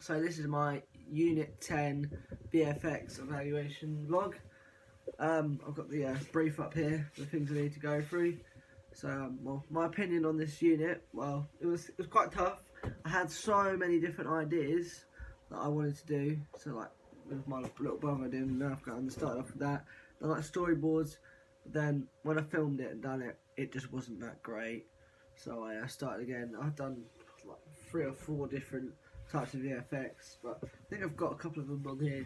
So this is my Unit 10 VFX evaluation vlog. I've got the brief up here, the things I need to go through. So, well, my opinion on this unit, well, it was quite tough. I had so many different ideas that I wanted to do. So, like, with my little brother doing Nerf gun, and started off with that. I like storyboards, but then when I filmed it and done it, it just wasn't that great. So I started again. I've done like 3 or 4 different types of VFX, but I think I've got a couple of them on here.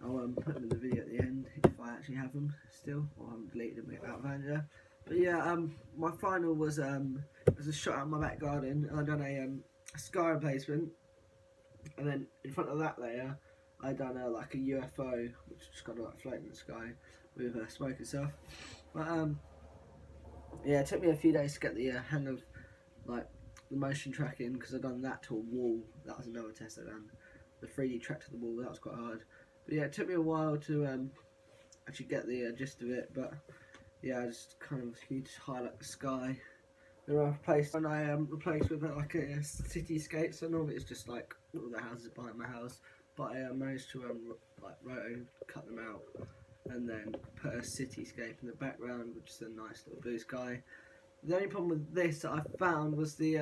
I'll put them in the video at the end if I actually have them still, or I haven't deleted them out of Angela. But yeah, my final was a shot out of my back garden, and I done a sky replacement, and then in front of that layer, I done like a UFO, which is kind of like floating in the sky with smoke and stuff. But yeah, it took me a few days to get the hang of like the motion tracking, because I've done that to a wall. That was another test I done. The 3D track to the wall, that was quite hard. But yeah, it took me a while to actually get the gist of it. But yeah, I just kind of need to highlight the sky. Then I replaced when I replaced with like a cityscape. So normally it's just like all the houses behind my house, but I managed to like roto cut them out and then put a cityscape in the background, which is a nice little blue sky. The only problem with this that I found was the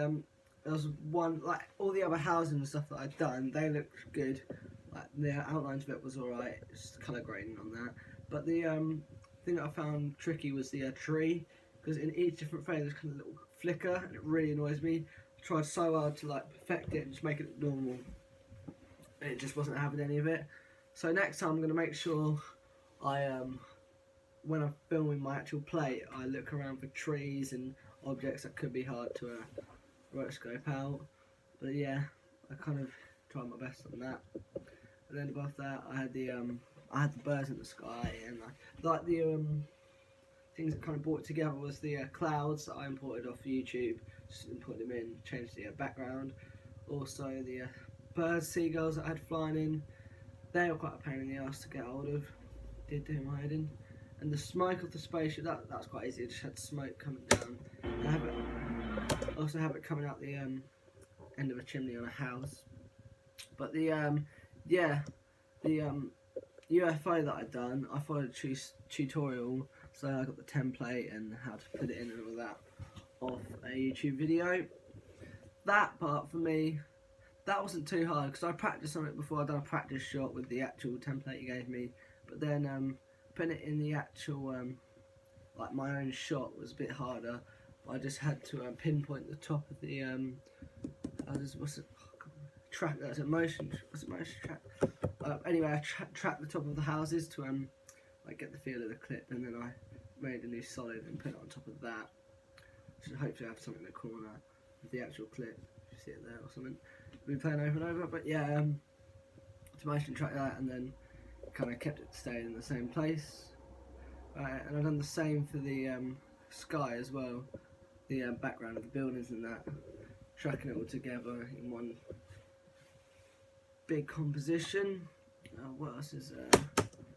there was one, like all the other houses and stuff that I'd done, they looked good. Like the outlines of it was alright, just colour grading on that. But the thing that I found tricky was the tree, because in each different frame there's kind of a little flicker, and it really annoys me. I tried so hard to like perfect it and just make it look normal, and it just wasn't having any of it. So next time I'm going to make sure I when I'm filming my actual plate, I look around for trees and objects that could be hard to rotoscope out. But yeah, I kind of tried my best on that. And then above that, I had the birds in the sky, and like the things that kind of brought it together was the clouds that I imported off YouTube. Just imported them in, changed the background. Also the birds, seagulls that I had flying in. They were quite a pain in the ass to get hold of. Did do my head in. And the smoke of the spaceship, that's quite easy. I just had smoke coming down. I also have it coming out the end of a chimney on a house. But the UFO that I'd done, I followed a tutorial, so I got the template and how to put it in and all that off a YouTube video. That part for me, that wasn't too hard, because I practiced on it before. I'd done a practice shot with the actual template he gave me, but then putting it in the actual like my own shot was a bit harder. I just had to pinpoint the top of the track. That's a motion. What's it, motion track? Anyway, I tracked the top of the houses to like get the feel of the clip, and then I made a new solid and put it on top of that. So hopefully I have something in the corner of the actual clip. If you see it there or something. We'll be playing over and over. But yeah, to motion track that, and then kind of kept it staying in the same place. And I've done the same for the sky as well, the background of the buildings and that, tracking it all together in one big composition. What else is there?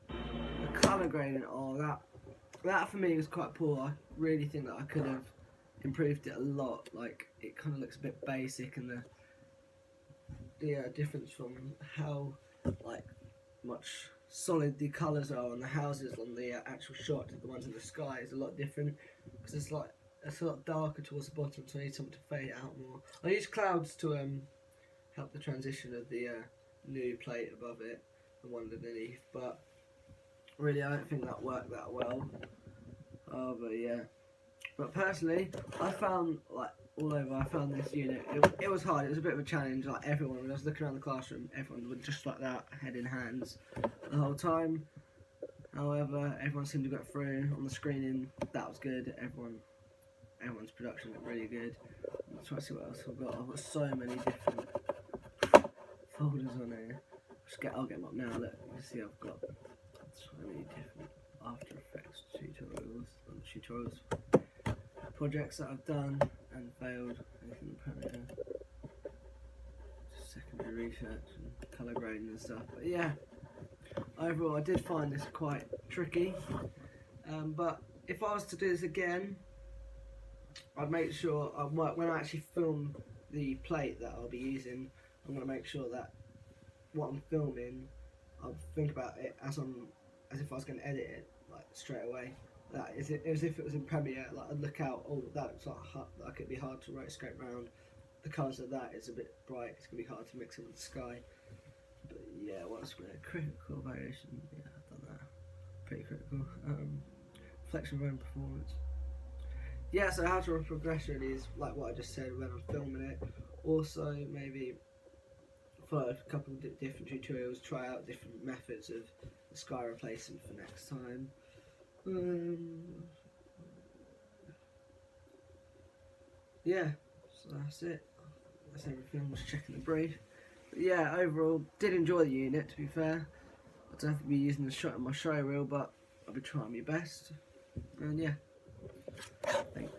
The colour grading, oh that for me was quite poor. I really think that I could have improved it a lot. Like, it kind of looks a bit basic, and the difference from how like much solid the colours are on the houses on the actual shot to the ones in the sky is a lot different, because it's like it's a lot darker towards the bottom, so I need something to fade it out more. I use clouds to help the transition of the new plate above it, the one underneath, but really I don't think that worked that well. But yeah, but personally I found, like all over, I found this unit, it was hard. It was a bit of a challenge. Like everyone, when I was looking around the classroom, everyone was just like that, head in hands the whole time. However, everyone seemed to get through on the screening. That was good. Everyone's production looked really good. Let's try to see what else I've got. I've got so many different folders on here. I'll get them up now. Look, you see I've got so many different After Effects tutorials, projects that I've done and failed, anything in Premiere, secondary research and colour grading and stuff. But yeah, overall I did find this quite tricky, but if I was to do this again, I'd make sure when I actually film the plate that I'll be using, I'm going to make sure that what I'm filming, I'll think about it as if I was going to edit it like straight away. Like, as if it was in Premiere. Like I'd look out, oh that looks like it'd be hard to rotoscope around. The colours of that is a bit bright. It's going to be hard to mix it with the sky. But yeah, what's critical variation? Yeah, I've done that. Pretty critical. Reflection of own performance. Yeah, so how to run progression is like what I just said when I'm filming it. Also, maybe follow a couple of different tutorials, try out different methods of the sky replacement for next time. Yeah, so that's it. That's everything. I'm just checking the brief. But yeah, overall, did enjoy the unit. To be fair, I don't have to be using the shot in my show reel, but I'll be trying my best. And yeah, thanks.